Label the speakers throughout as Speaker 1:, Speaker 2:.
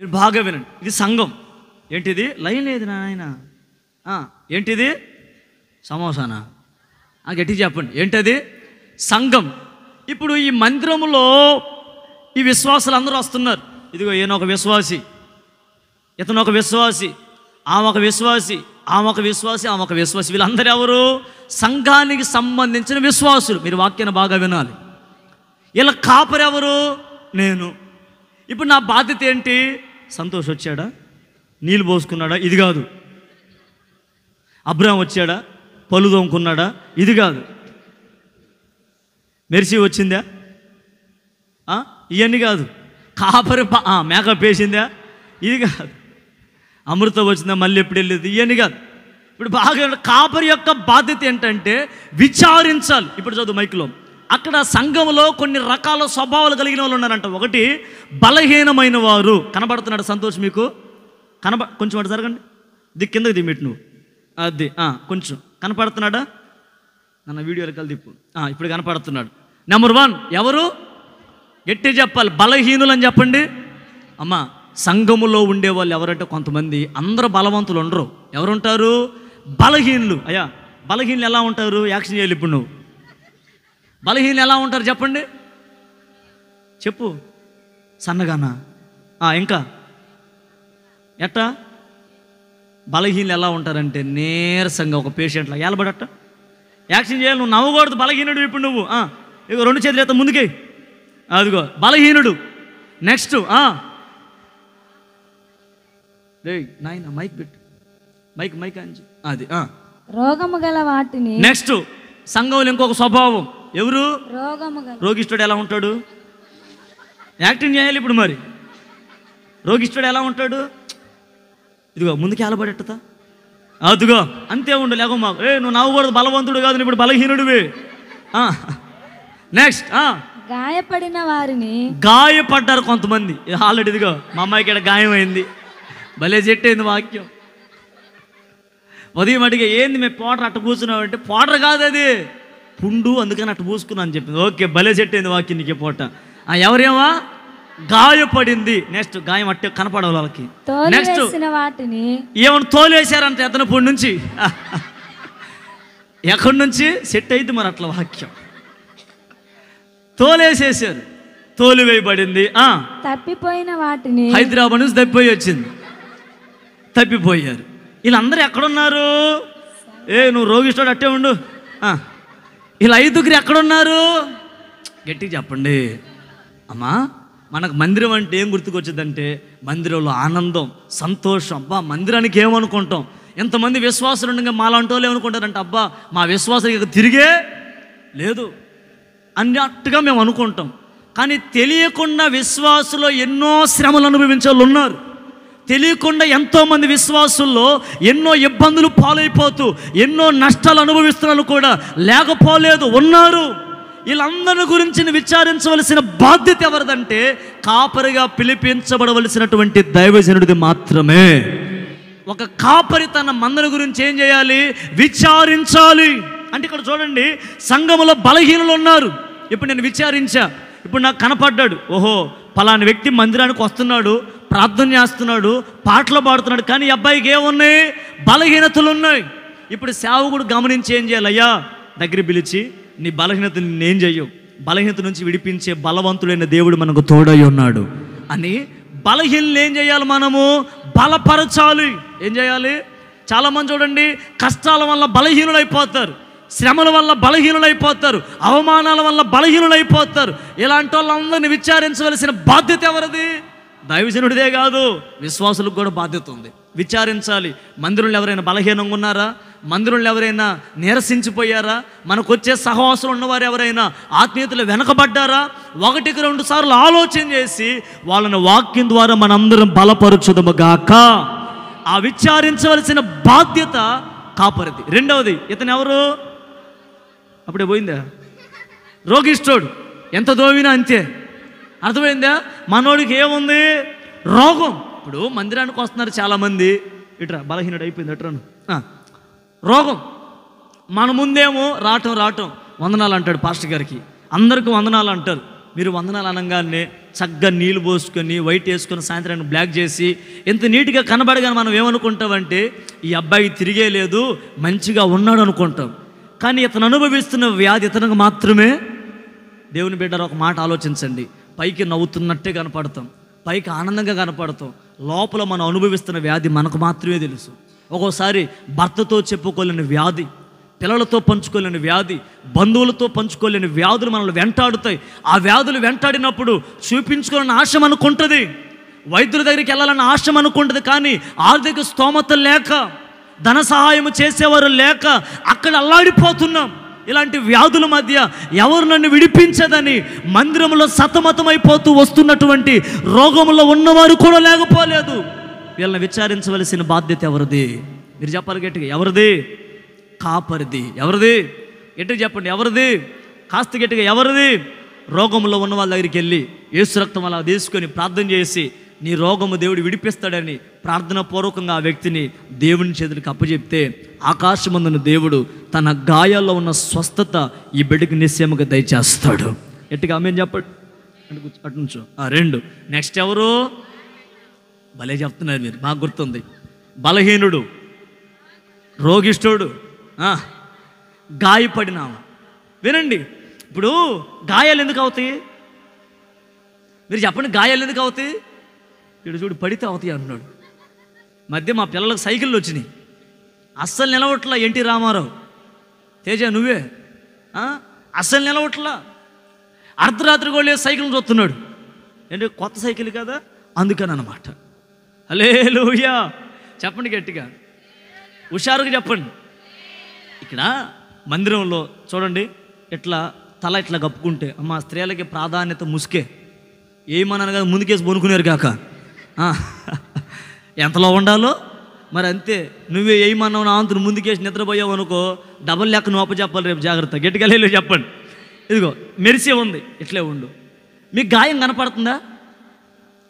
Speaker 1: మీరు బాగా వినండి. ఇది సంఘం. ఏంటిది? లైన్ లేదు నాయన. ఏంటిది? సమోసానా? గట్టిగా చెప్పండి. ఏంటది? సంఘం. ఇప్పుడు ఈ మందిరంలో ఈ విశ్వాసులు అందరూ వస్తున్నారు. ఇదిగో ఈయన ఒక విశ్వాసి, ఇతను ఒక విశ్వాసి, ఆమె ఒక విశ్వాసి, ఆమె ఒక విశ్వాసి, ఆమె ఒక విశ్వాసి. వీళ్ళందరూ ఎవరు? సంఘానికి సంబంధించిన విశ్వాసులు. మీరు వాక్యాన్ని బాగా వినాలి. వీళ్ళ కాపరి ఎవరు? నేను. ఇప్పుడు నా బాధ్యత ఏంటి? సంతోష్ వచ్చాడా, నీళ్ళు పోసుకున్నాడా? ఇది కాదు. అబ్రాహం వచ్చాడా, పళ్ళు తోముకున్నాడా? ఇది కాదు. మెర్సీ వచ్చిందా? ఇవన్నీ కాదు. కాపరి మేకప్ వేసిందా? ఇది కాదు. అమృత వచ్చిందా, మళ్ళీ ఎప్పుడు వెళ్ళేది? ఇవన్నీ కాదు. ఇప్పుడు బాగా కాపరి యొక్క బాధ్యత ఏంటంటే విచారించాలి. ఇప్పుడు చదువు మైక్లో. అక్కడ సంఘంలో కొన్ని రకాల స్వభావాలు కలిగిన వాళ్ళు ఉన్నారంట. ఒకటి, బలహీనమైన వారు. కనబడుతున్నాడు సంతోష్ మీకు? కొంచెం అటు జరగండి, కిందకి దిమ్మిట్టు నువ్వు. అది కొంచెం కనపడుతున్నాడా? నన్న వీడియోలు కలిదిప్పు. ఇప్పుడు కనపడుతున్నాడు. నెంబర్ 1 ఎవరు? గట్టి చెప్పాలి. బలహీనులు అని చెప్పండి. అమ్మా, సంఘములో ఉండేవాళ్ళు ఎవరంటే కొంతమంది, అందరూ బలవంతులు ఉండరు. ఎవరుంటారు? బలహీనులు. అయ్యా, బలహీనులు ఎలా ఉంటారు? యాక్షన్ చేయాలి ఇప్పుడు నువ్వు. బలహీనులు ఎలా ఉంటారు చెప్పండి, చెప్పు. సన్నగానా? ఇంకా ఎట్టా? బలహీనులు ఎలా ఉంటారంటే నీరసంగా, ఒక పేషెంట్లా ఏలబడట. యాక్షన్ చేయాలి. నువ్వు నవ్వకూడదు. బలహీనుడు. ఇప్పుడు నువ్వు ఇక 2 చేతులు ఎత్త ముందుకే. అదిగో బలహీనుడు. నెక్స్ట్ నాయన మైక్ పెట్టు. మైక్ అంచి. అది
Speaker 2: రోగము గల వాటిని.
Speaker 1: నెక్స్ట్, సంఘంలో ఇంకొక స్వభావం. ఎవరు?
Speaker 2: రోగిష్ఠుడు.
Speaker 1: ఎలా ఉంటాడు? యాక్టింగ్ చేయాలి ఇప్పుడు. మరి రోగిష్ఠుడు ఎలా ఉంటాడు? ఇదిగో ముందుకు ఏలబడెట్టతా. అదిగో అంతే ఉండు. లేక మాకు నువ్వు నవ్వకూడదు. బలవంతుడు కాదు, ఇప్పుడు బలహీనుడివి. నెక్స్ట్,
Speaker 2: గాయపడిన వారిని.
Speaker 1: గాయపడ్డారు కొంతమంది ఆల్రెడీ. ఇదిగో మా అమ్మాయికి ఇక్కడ గాయమైంది. భలే చెట్టయింది వాక్యం. ఉదయం అడిగే, ఏంది మేము పౌడర్ అట్ట పూసుకున్నావు అంటే, పౌడర్ కాదు అది పుండు, అందుకని అట్ట పూసుకున్నా అని చెప్పింది. ఓకే, భలే చెట్టయింది వాక్యం నీకే పూట. ఎవరేమా? గాయపడింది. నెక్స్ట్, గాయం అట్టే కనపడవాలి వాళ్ళకి. నెక్స్ట్,
Speaker 2: వాటిని
Speaker 1: ఏమన్నా తోలేశారంటే ఎత్తనప్పటి నుంచి. ఎక్కడి నుంచి సెట్ అయితే మరి అట్లా వాక్యం. తోలేసేసారు, తోలివేయబడింది.
Speaker 2: తప్పిపోయిన వాటిని.
Speaker 1: హైదరాబాద్ నుంచి తప్పిపోయి వచ్చింది. తప్పిపోయారు. వీళ్ళందరూ ఎక్కడున్నారు? నువ్వు రోగిష్ఠుడు అట్టే ఉండు. వీళ్ళు 5గురు ఎక్కడున్నారు? గట్టిగా చెప్పండి. అమ్మా, మనకు మందిరం అంటే ఏం గుర్తుకొచ్చిందంటే, మందిరంలో ఆనందం, సంతోషం. అబ్బా, మందిరానికి ఏమనుకుంటాం? ఎంతమంది విశ్వాసులు ఉండగా మాలాంటి వాళ్ళు ఏమనుకుంటారంటే, అబ్బా మా విశ్వాసానికి తిరిగే లేదు అన్నట్టుగా మేము అనుకుంటాం. కానీ తెలియకుండా విశ్వాసులో ఎన్నో శ్రమలు అనుభవించే వాళ్ళు ఉన్నారు. తెలియకుండా ఎంతోమంది విశ్వాసుల్లో ఎన్నో ఇబ్బందులు పాలైపోతూ ఎన్నో నష్టాలు అనుభవిస్తున్నారు కూడా లేకపోలేదు, ఉన్నారు. వీళ్ళందరి గురించి విచారించవలసిన బాధ్యత ఎవరిదంటే, కాపరిగా పిలిపించబడవలసినటువంటి దైవజనుడిది మాత్రమే. ఒక కాపరి తన మందల గురించి ఏం చేయాలి? విచారించాలి. అంటే ఇక్కడ చూడండి, సంఘములో బలహీనులు ఉన్నారు. ఇప్పుడు నేను విచారించా. ఇప్పుడు నాకు కనపడ్డాడు, ఓహో పలాని వ్యక్తి మందిరానికి వస్తున్నాడు, ప్రార్థన చేస్తున్నాడు, పాటలు పాడుతున్నాడు, కానీ ఈ అబ్బాయికి ఏమున్నాయి? బలహీనతలు ఉన్నాయి. ఇప్పుడు సేవకుడు గమనించి ఏం చేయాలి? అయ్యా, దగ్గర పిలిచి, నీ బలహీనతను నేనేం చెయ్యవు, బలహీనత నుంచి విడిపించే బలవంతుడైన దేవుడు మనకు తోడై ఉన్నాడు అని బలహీనలు ఏం చేయాలి? మనము బలపరచాలి. ఏం చేయాలి? చాలామంది చూడండి, కష్టాల వల్ల బలహీనులైపోతారు, శ్రమల వల్ల బలహీనులైపోతారు, అవమానాల వల్ల బలహీనులైపోతారు. ఇలాంటి వాళ్ళందరినీ విచారించవలసిన బాధ్యత ఎవరిది? దైవజనుడిదే కాదు, విశ్వాసులకు కూడా బాధ్యత ఉంది. విచారించాలి. మందిరంలో ఎవరైనా బలహీనంగా ఉన్నారా? మందిరంలో ఎవరైనా నీరసించిపోయారా? మనకు వచ్చే సహవాసులు ఉన్నవారు ఎవరైనా ఆత్మీయతలు వెనకబడ్డారా? 1-2 సార్లు ఆలోచన చేసి వాళ్ళని వాక్యం ద్వారా మనందరం బలపరచుదము గాక. ఆ విచారించవలసిన బాధ్యత కాపరిది. రెండవది, ఇతను ఎవరు? అప్పుడే పోయిందా? రోగిష్ఠుడు. ఎంత దోవినా అంతే. అర్థమైందా? మనోడికి ఏముంది? రోగం. ఇప్పుడు మందిరానికి వస్తున్నారు చాలామంది, ఇట్రా బలహీనుడు అయిపోయింది అట్రాను, రోగం. మన ముందేమో రావటం వందనాలు అంటాడు పాస్టర్ గారికి, అందరికీ వందనాలు అంటారు. మీరు వందనాలు అనగానే చక్కగా నీళ్ళు పోసుకొని వైట్ వేసుకొని సాయంత్రానికి బ్లాక్ చేసి ఎంత నీట్గా కనబడగానే మనం ఏమనుకుంటామంటే ఈ అబ్బాయి తిరిగే లేదు, మంచిగా ఉన్నాడు అనుకుంటాం. కానీ ఇతను అనుభవిస్తున్న వ్యాధి ఇతనికి మాత్రమే. దేవుని బిడ్డలు ఒక మాట ఆలోచించండి, పైకి నవ్వుతున్నట్టే కనపడతాం, పైకి ఆనందంగా కనపడతాం, లోపల మనం అనుభవిస్తున్న వ్యాధి మనకు మాత్రమే తెలుసు. ఒక్కోసారి భర్తతో చెప్పుకోలేని వ్యాధి, పిల్లలతో పంచుకోలేని వ్యాధి, బంధువులతో పంచుకోలేని వ్యాధులు మనల్ని వెంటాడుతాయి. ఆ వ్యాధులు వెంటాడినప్పుడు చూపించుకోవాలని ఆశ అనుకుంటుంది, వైద్యుల దగ్గరికి వెళ్ళాలని ఆశ అనుకుంటుంది. కానీ ఆర్థిక స్తోమత లేక, ధన సహాయం చేసేవారు లేక అక్కడ అల్లాడిపోతున్నాం. ఇలాంటి వ్యాధుల మధ్య ఎవరు నన్ను విడిపించదని మందిరంలో సతమతమైపోతూ వస్తున్నటువంటి రోగంలో ఉన్నవారు కూడా లేకపోలేదు. వీళ్ళని విచారించవలసిన బాధ్యత ఎవరిది? మీరు చెప్పాలి గట్టిగా, ఎవరిది? కాపరిది. ఎవరిది? గట్టిగా చెప్పండి, ఎవరిది? కాస్త గట్టిగా, ఎవరిది? రోగంలో ఉన్న వాళ్ళ దగ్గరికి వెళ్ళి యేసు రక్తం అలా తీసుకొని ప్రార్థన చేసి నీ రోగము దేవుడు విడిపిస్తాడని ప్రార్థన పూర్వకంగా ఆ వ్యక్తిని దేవుని చేతులకు అప్పచెప్తే ఆకాశమందున దేవుడు తన గాయాల్లో ఉన్న స్వస్థత ఈ బిడ్డకి నిశ్చయముగా దయచేస్తాడు. గట్టిగా ఆమేన్ చెప్పండి. అటు నుంచో 2. నెక్స్ట్ ఎవరు? భలే చెప్తున్నారు మీరు, బాగా గుర్తుంది. బలహీనుడు, రోగిష్ఠుడు, గాయపడినాము. వినండి, ఇప్పుడు గాయాలు ఎందుకు అవుతాయి? మీరు చెప్పండి, గాయాలు ఎందుకు అవుతాయి? వీడు చూడు పడితే అవుతాయి అంటున్నాడు. మధ్య మా పిల్లలకు సైకిళ్ళు వచ్చినాయి, అస్సలు నిలవట్లా. ఎన్టీ రామారావు, తేజ నువ్వే, అస్సలు నిలవట్లా. అర్ధరాత్రి కూడా సైకిల్ చూస్తున్నాడు. ఏంటి, కొత్త సైకిల్ కదా, అందుకని అన్నమాట. హల్లెలూయా చెప్పండి గట్టిగా, హుషారుగా చెప్పండి. ఇక్కడ మందిరంలో చూడండి, ఇట్లా తల ఇట్లా కప్పుకుంటే అమ్మ స్త్రీలకి ప్రాధాన్యత ముసుకే. ఏమన్నాను కదా, ముందుకేసి బొనుకునేరు కాక ఎంతలో ఉండాలో మరి అంతే. నువ్వే ఏమన్నావు నా అంతను ముందుకేసి నిద్రపోయావు అనుకో, డబల్ లెక్క నువ్వు అప్పచెప్పాలి రేపు, జాగ్రత్త. గట్టిగా లేదు చెప్పండి. ఇదిగో మెరిసే ఉంది, ఇట్లే ఉండు. మీకు గాయం కనపడుతుందా?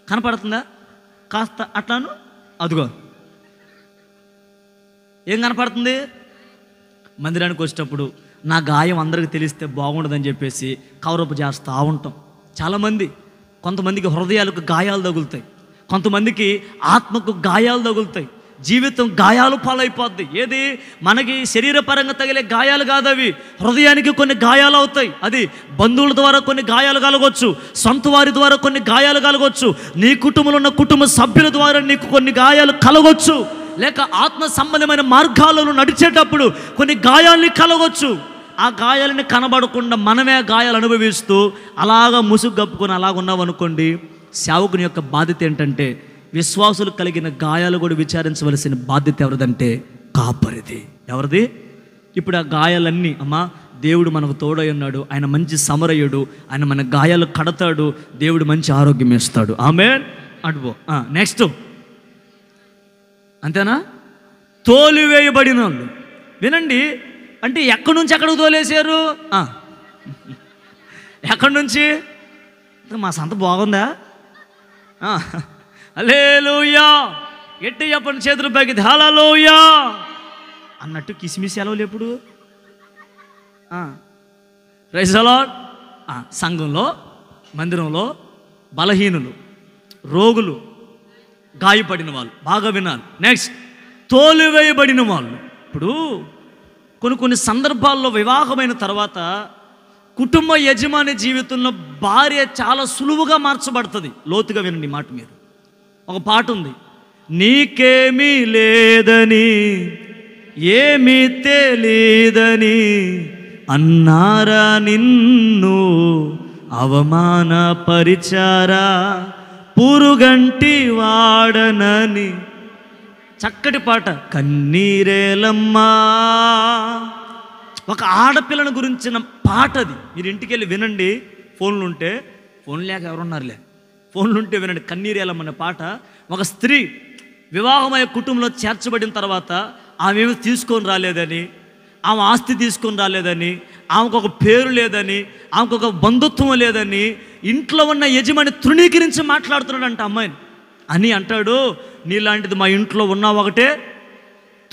Speaker 1: కనపడుతుందా? కాస్త అట్లాను, అదిగో ఏం కనపడుతుంది? మందిరానికి వచ్చేటప్పుడు నా గాయం అందరికీ తెలిస్తే బాగుండదని చెప్పేసి కవరపు చేస్తూ ఉంటాం. చాలామంది, కొంతమందికి హృదయాలకు గాయాలు తగులుతాయి, కొంతమందికి ఆత్మకు గాయాలు తగులుతాయి, జీవితం గాయాలు పాలైపోద్ది. ఏది మనకి శరీరపరంగా తగిలే గాయాలు కాదు అవి, హృదయానికి కొన్ని గాయాలు అవుతాయి. అది బంధువుల ద్వారా కొన్ని గాయాలు కలగవచ్చు, సొంత వారి ద్వారా కొన్ని గాయాలు కలగవచ్చు, నీ కుటుంబంలో ఉన్న కుటుంబ సభ్యుల ద్వారా నీకు కొన్ని గాయాలు కలగవచ్చు, లేక ఆత్మ సంబంధమైన మార్గాలను నడిచేటప్పుడు కొన్ని గాయాలని కలగవచ్చు. ఆ గాయాలని కనబడకుండా మనమే గాయాలు అనుభవిస్తూ అలాగా ముసుగు కప్పుకొని అలాగ ఉన్నామనుకోండి, సేవకుని యొక్క బాధ్యత ఏంటంటే విశ్వాసులు కలిగిన గాయాలు కూడా విచారించవలసిన బాధ్యత ఎవరిదంటే కాపరిది. ఎవరిది? ఇప్పుడు ఆ గాయాలన్నీ అమ్మా దేవుడు మనకు తోడై ఉన్నాడు, ఆయన మంచి సమరయుడు, ఆయన మన గాయాలు కడతాడు, దేవుడు మంచి ఆరోగ్యం ఇస్తాడు. ఆమేన్. అటుపో. నెక్స్ట్ అంతేనా? తోలివేయబడిన వాళ్ళు. వినండి, అంటే ఎక్కడి నుంచి ఎక్కడికి తోలేశారు? ఎక్కడి నుంచి? మా సంత బాగుందా? హల్లెలూయా గట్టి చెప్పండి, చేతులు పైకి, హల్లెలూయా అన్నట్టు కిసిమిసి సెలవులు ఎప్పుడు? Praise the Lord. సంఘంలో, మందిరంలో బలహీనులు, రోగులు, గాయపడిన వాళ్ళు, బాగా వినాలి. నెక్స్ట్ తోలివేయబడిన వాళ్ళు. ఇప్పుడు కొన్ని సందర్భాల్లో వివాహమైన తర్వాత కుటుంబ యజమాని జీవితంలో భార్య చాలా సులువుగా మార్చబడుతుంది. లోతుగా వినండి మాట మీరు. ఒక పాట ఉంది, నీకేమీ లేదని ఏమీ తెలీదని అన్నారా నిన్ను అవమానపరిచారా పురుగంటి వాడనని. చక్కటి పాట, కన్నీరేలమ్మా. ఒక ఆడపిల్లను గురించిన పాట అది. మీరు ఇంటికి వెళ్ళి వినండి, ఫోన్లు ఉంటే. ఫోన్ లేక ఎవరున్నారులే, ఫోన్లు ఉంటే వినండి. కన్నీరేలమ్మ అనే పాట. ఒక స్త్రీ వివాహమయ్యే కుటుంబంలో చేర్చబడిన తర్వాత ఆమె ఏమి తీసుకొని రాలేదని, ఆమె ఆస్తి తీసుకొని రాలేదని, ఆమెకు ఒక పేరు లేదని, ఆమెకు ఒక బంధుత్వం లేదని ఇంట్లో ఉన్న యజమాని తృణీకరించి మాట్లాడుతున్నాడంట అమ్మాయిని. అని అంటాడు, నీలాంటిది మా ఇంట్లో ఉన్నా ఒకటే,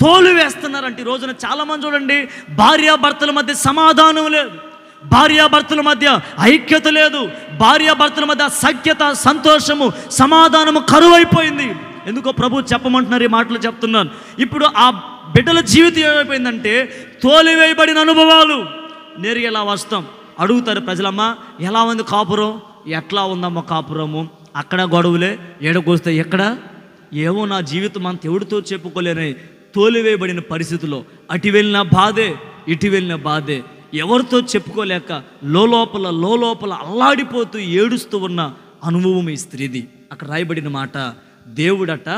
Speaker 1: తోలు వేస్తున్నారంటే. ఈ రోజున చాలామంది చూడండి, భార్యాభర్తల మధ్య సమాధానం లేదు, భార్యాభర్తల మధ్య ఐక్యత లేదు, భార్యాభర్తల మధ్య సఖ్యత, సంతోషము, సమాధానము కరువైపోయింది. ఎందుకో ప్రభు చెప్పమంటున్నారు, ఈ మాటలు చెప్తున్నాను. ఇప్పుడు ఆ బిడ్డల జీవితం ఏమైపోయిందంటే తోలివేయబడిన అనుభవాలు. నేరుగా ఎలా వస్తాం, అడుగుతారు ప్రజలమ్మ ఎలా ఉంది కాపురం, ఎట్లా ఉందమ్మ కాపురము, అక్కడ గొడవలే, ఏడకొస్తే ఎక్కడ, ఏమో నా జీవితం అంత ఎవరితో చెప్పుకోలేని తోలివేయబడిన పరిస్థితుల్లో అటు వెళ్ళిన బాధే, ఇటు వెళ్ళిన బాధే, ఎవరితో చెప్పుకోలేక లోలోపల అల్లాడిపోతూ ఏడుస్తూ ఉన్న అనుభవం ఈ స్త్రీది. అక్కడ రాయబడిన మాట, దేవుడట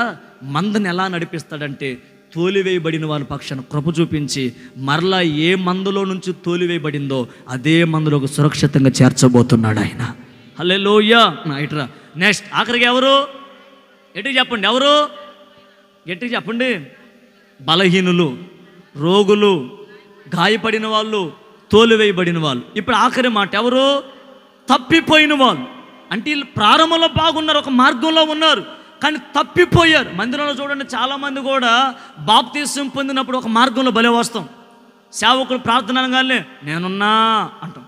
Speaker 1: మందని ఎలా నడిపిస్తాడంటే తోలివేయబడిన వాళ్ళ పక్షాన కృప చూపించి మరలా ఏ మందులో నుంచి తోలివేయబడిందో అదే మందులోకి సురక్షితంగా చేర్చబోతున్నాడు ఆయన. హల్లెలూయా. ఇట్రా నెక్స్ట్ ఆఖరికి ఎవరు, గట్టిగా చెప్పండి, ఎవరు గట్టిగా చెప్పండి. బలహీనులు, రోగులు, గాయపడిన వాళ్ళు, తోలివేయబడిన వాళ్ళు. ఇప్పుడు ఆఖరి మాట ఎవరు, తప్పిపోయిన వాళ్ళు. అంటే వీళ్ళు ప్రారంభంలో బాగున్నారు, ఒక మార్గంలో ఉన్నారు, కానీ తప్పిపోయారు. మందిరంలో చూడండి చాలామంది కూడా బాప్తీసం పొందినప్పుడు ఒక మార్గంలో బలే వస్తాం. సేవకులు ప్రార్థన అనగానే నేనున్నా అంటాం,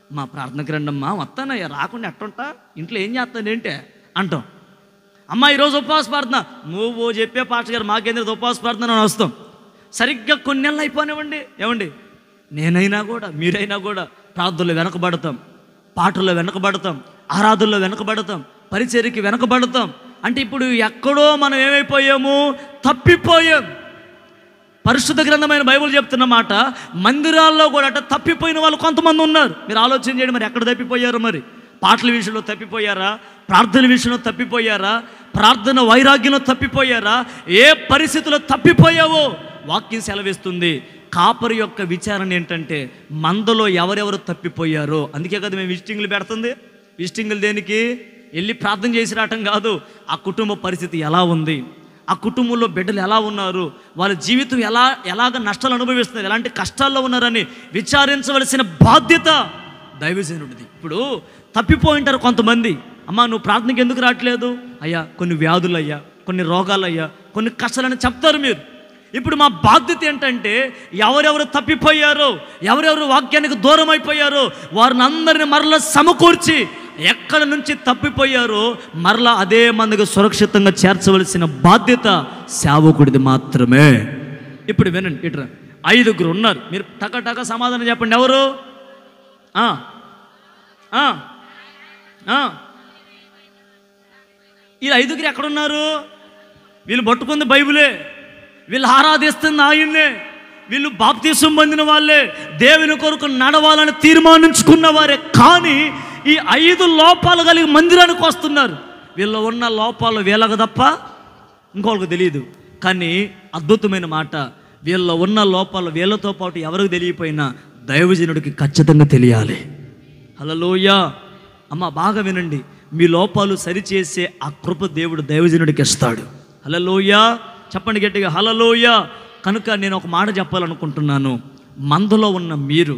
Speaker 1: మా ప్రార్థనకి రండమ్మా, వస్తానయ్యా, రాకుండా ఎట్టుంటా, ఇంట్లో ఏం చేస్తాను ఏంటే అంటాం. అమ్మ ఈరోజు ఉపవాస ప్రార్థన, నువ్వు చెప్పే పాస్టర్ గారు మాకేంద్ర ఉపవాస ప్రార్థన అని వస్తాం. సరిగ్గా కొన్ని నెలలు అయిపోనివ్వండి, ఏమండి నేనైనా కూడా మీరైనా కూడా ప్రార్థనలో వెనకబడతాం, పాటల్లో వెనకబడతాం, ఆరాధనలో వెనకబడతాం, పరిచర్యకి వెనకబడతాం. అంటే ఇప్పుడు ఎక్కడో మనం ఏమైపోయాము, తప్పిపోయాం. పరిశుద్ధ గ్రంథమైన బైబిల్ చెప్తున్న మాట, మందిరాల్లో కూడా అట తప్పిపోయిన వాళ్ళు కొంతమంది ఉన్నారు. మీరు ఆలోచన చేయండి, మరి ఎక్కడ తప్పిపోయారు? మరి పాటల విషయంలో తప్పిపోయారా, ప్రార్థన విషయంలో తప్పిపోయారా, ప్రార్థన వైరాగ్యంలో తప్పిపోయారా, ఏ పరిస్థితుల్లో తప్పిపోయావో వాక్యం సెలవిస్తుంది. కాపరి యొక్క విచారణ ఏంటంటే మందలో ఎవరెవరు తప్పిపోయారో. అందుకే కదా మేము విజిటింగ్లు పెడుతుంది. విజిటింగ్లు దేనికి? వెళ్ళి ప్రార్థన చేసి రావటం కాదు, ఆ కుటుంబ పరిస్థితి ఎలా ఉంది, ఆ కుటుంబంలో బిడ్డలు ఎలా ఉన్నారు, వాళ్ళ జీవితం ఎలాగ నష్టాలు అనుభవిస్తున్నారు, ఎలాంటి కష్టాల్లో ఉన్నారని విచారించవలసిన బాధ్యత దైవజనుడిది. ఇప్పుడు తప్పిపోయింటారు కొంతమంది, అమ్మ నువ్వు ప్రార్థనకి ఎందుకు రావట్లేదు, అయ్యా కొన్ని వ్యాధులు, అయ్యా కొన్ని రోగాలు, అయ్యా కొన్ని కష్టాలని చెప్తారు మీరు. ఇప్పుడు మా బాధ్యత ఏంటంటే ఎవరెవరు తప్పిపోయారో, ఎవరెవరు వాక్యానికి దూరం అయిపోయారో వారిని అందరిని మరలా సమకూర్చి ఎక్కడ నుంచి తప్పిపోయారో మరలా అదే మందికి సురక్షితంగా చేర్చవలసిన బాధ్యత సేవకుడిది మాత్రమే. ఇప్పుడు వినండి, ఇట్రా 5గురు ఉన్నారు, మీరు టక సమాధానం చెప్పండి. ఎవరు? ఈ 5గురు ఎక్కడున్నారు? వీళ్ళు పట్టుకుంది బైబిలే, వీళ్ళు ఆరాధిస్తుంది ఆయన్నే, వీళ్ళు బాప్తీసం పొందిన వాళ్ళే, దేవుని కొరకు నడవాలని తీర్మానించుకున్న వారే. కానీ ఈ 5 లోపాలు కలిగి మందిరానికి వస్తున్నారు. వీళ్ళు ఉన్న లోపాలు వీళ్ళకు తప్ప ఇంకొకరికి తెలియదు. కానీ అద్భుతమైన మాట, వీళ్ళలో ఉన్న లోపాలు వీళ్ళతో పాటు ఎవరికి తెలియపోయినా దైవజనుడికి ఖచ్చితంగా తెలియాలి. హల్లెలూయా. అమ్మ బాగా వినండి, మీ లోపాలు సరిచేసే ఆ కృప దేవుడు దైవజనుడికి ఇస్తాడు. హల్లెలూయా. చెప్పండి గట్టిగా, హల్లెలూయా. కనుక నేను ఒక మాట చెప్పాలనుకుంటున్నాను. మందలో ఉన్న మీరు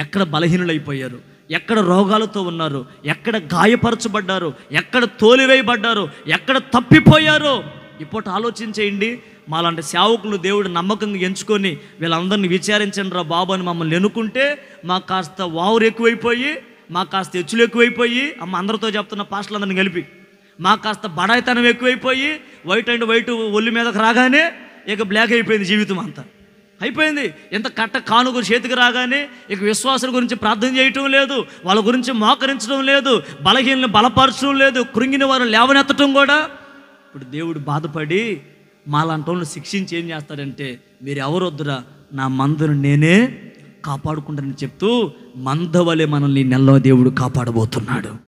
Speaker 1: ఎక్కడ బలహీనులైపోయారు, ఎక్కడ రోగాలతో ఉన్నారు, ఎక్కడ గాయపరచబడ్డారు, ఎక్కడ తోలివేయబడ్డారు, ఎక్కడ తప్పిపోయారో ఇప్పుడు ఆలోచించేయండి. మాలాంటి సేవకులు దేవుడు నమ్మకంగా ఎంచుకొని వీళ్ళందరినీ విచారించండి రా బాబు అని మమ్మల్ని ఎన్నుకుంటే మాకు కాస్త వావురు ఎక్కువైపోయి, మాకు కాస్త హెచ్చులు ఎక్కువైపోయి, అమ్మ అందరితో చెప్తున్న పాస్టర్లందరినీ కలిపి మాకు కాస్త బడాయితనం ఎక్కువైపోయి, వైట్ అండ్ వైట్ ఒళ్ళు మీదకి రాగానే ఇక బ్లాక్ అయిపోయింది జీవితం అంతా. అయిపోయింది. ఎంత కట్ట కానుక చేతికి రాగానే ఇక విశ్వాసుల గురించి ప్రార్థన చేయటం లేదు, వాళ్ళ గురించి మోకరించడం లేదు, బలహీనని బలపరచడం లేదు, కృంగిన వారు లేవనెత్తటం కూడా. ఇప్పుడు దేవుడు బాధపడి మాలాంటి వాళ్ళని శిక్షించి ఏం చేస్తాడంటే, మీరు ఎవరొద్దురా, నా మందును నేనే కాపాడుకుంటానని చెప్తూ మంద వలె మనల్ని నెలలో దేవుడు కాపాడబోతున్నాడు.